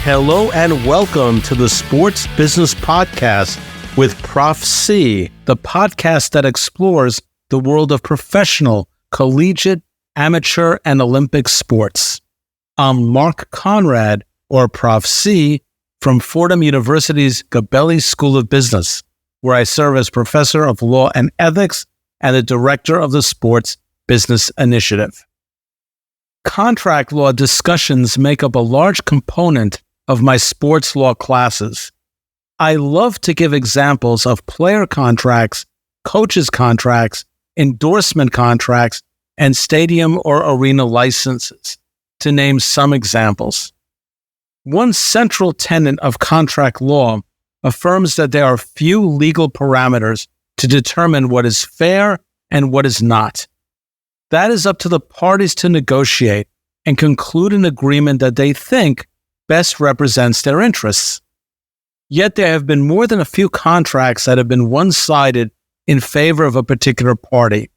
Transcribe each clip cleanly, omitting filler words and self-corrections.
Hello and welcome to the Sports Business Podcast with Prof. C, the podcast that explores the world of professional, collegiate, amateur, and Olympic sports. I'm Mark Conrad, or Prof. C, from Fordham University's Gabelli School of Business, where I serve as Professor of Law and Ethics and the Director of the Sports Business Initiative. Contract law discussions make up a large component of my sports law classes. I love to give examples of player contracts, coaches' contracts, endorsement contracts, and stadium or arena licenses, to name some examples. One central tenet of contract law affirms that there are few legal parameters to determine what is fair and what is not. That is up to the parties to negotiate and conclude an agreement that they think best represents their interests. Yet there have been more than a few contracts that have been one-sided in favor of a particular party.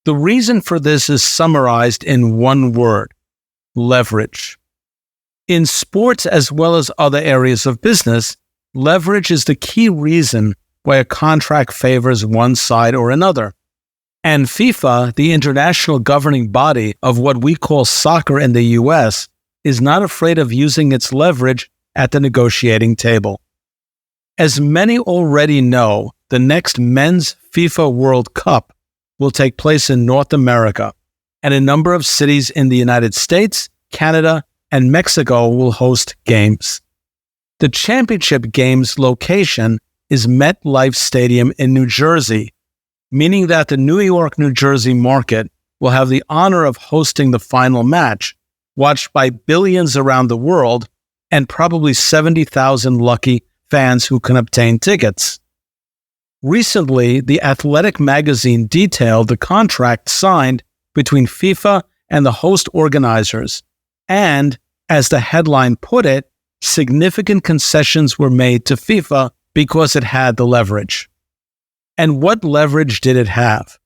The reason for this is summarized in one word: leverage. In sports as well as other areas of business, leverage is the key reason why a contract favors one side or another. And FIFA, the international governing body of what we call soccer in the US, is not afraid of using its leverage at the negotiating table. As many already know, the next Men's FIFA World Cup will take place in North America, and a number of cities in the United States, Canada, and Mexico will host games. The championship games location is MetLife Stadium in New Jersey, meaning that the New York-New Jersey market will have the honor of hosting the final match, watched by billions around the world and probably 70,000 lucky fans who can obtain tickets. Recently, The Athletic magazine detailed the contract signed between FIFA and the host organizers, and, as the headline put it, significant concessions were made to FIFA because it had the leverage. And what leverage did it have?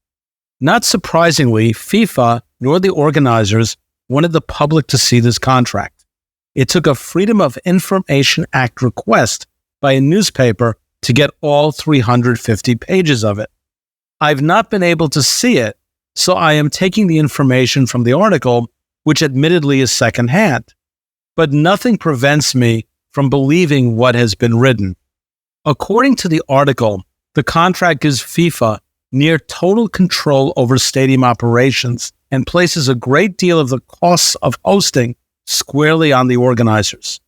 Not surprisingly, FIFA nor the organizers wanted the public to see this contract. It took a Freedom of Information Act request by a newspaper to get all 350 pages of it. I've not been able to see it, so I am taking the information from the article, which admittedly is secondhand. But nothing prevents me from believing what has been written. According to the article, the contract gives FIFA near total control over stadium operations and places a great deal of the costs of hosting squarely on the organizers.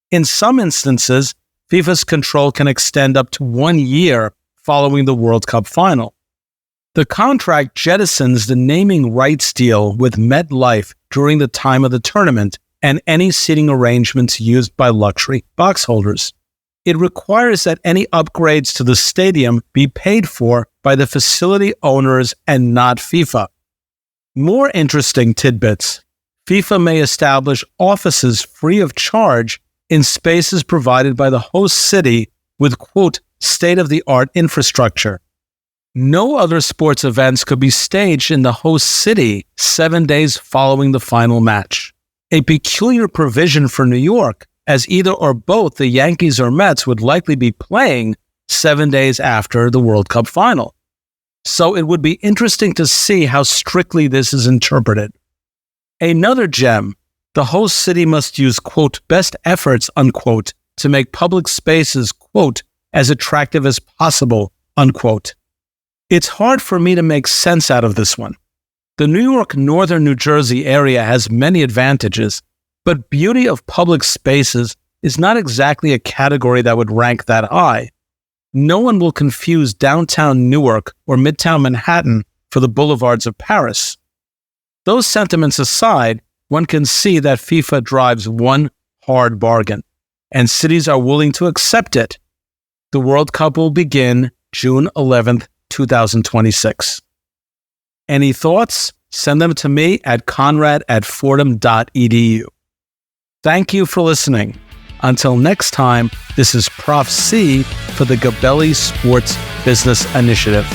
In some instances, FIFA's control can extend up to 1 year following the World Cup final. The contract jettisons the naming rights deal with MetLife during the time of the tournament and any seating arrangements used by luxury box holders. It requires that any upgrades to the stadium be paid for by the facility owners and not FIFA. More interesting tidbits: FIFA may establish offices free of charge in spaces provided by the host city with, quote, state-of-the-art infrastructure. No other sports events could be staged in the host city 7 days following the final match. A peculiar provision for New York, as either or both the Yankees or Mets would likely be playing 7 days after the World Cup final. So it would be interesting to see how strictly this is interpreted. Another gem: the host city must use, quote, best efforts, unquote, to make public spaces, quote, as attractive as possible, unquote. It's hard for me to make sense out of this one. The New York, Northern New Jersey area has many advantages, but beauty of public spaces is not exactly a category that would rank that high. No one will confuse downtown Newark or midtown Manhattan for the boulevards of Paris. Those sentiments aside, one can see that FIFA drives one hard bargain, and cities are willing to accept it. The World Cup will begin June 11th, 2026. Any thoughts? Send them to me at conrad@fordham.edu. Thank you for listening. Until next time, this is Prof. C for the Gabelli Sports Business Initiative.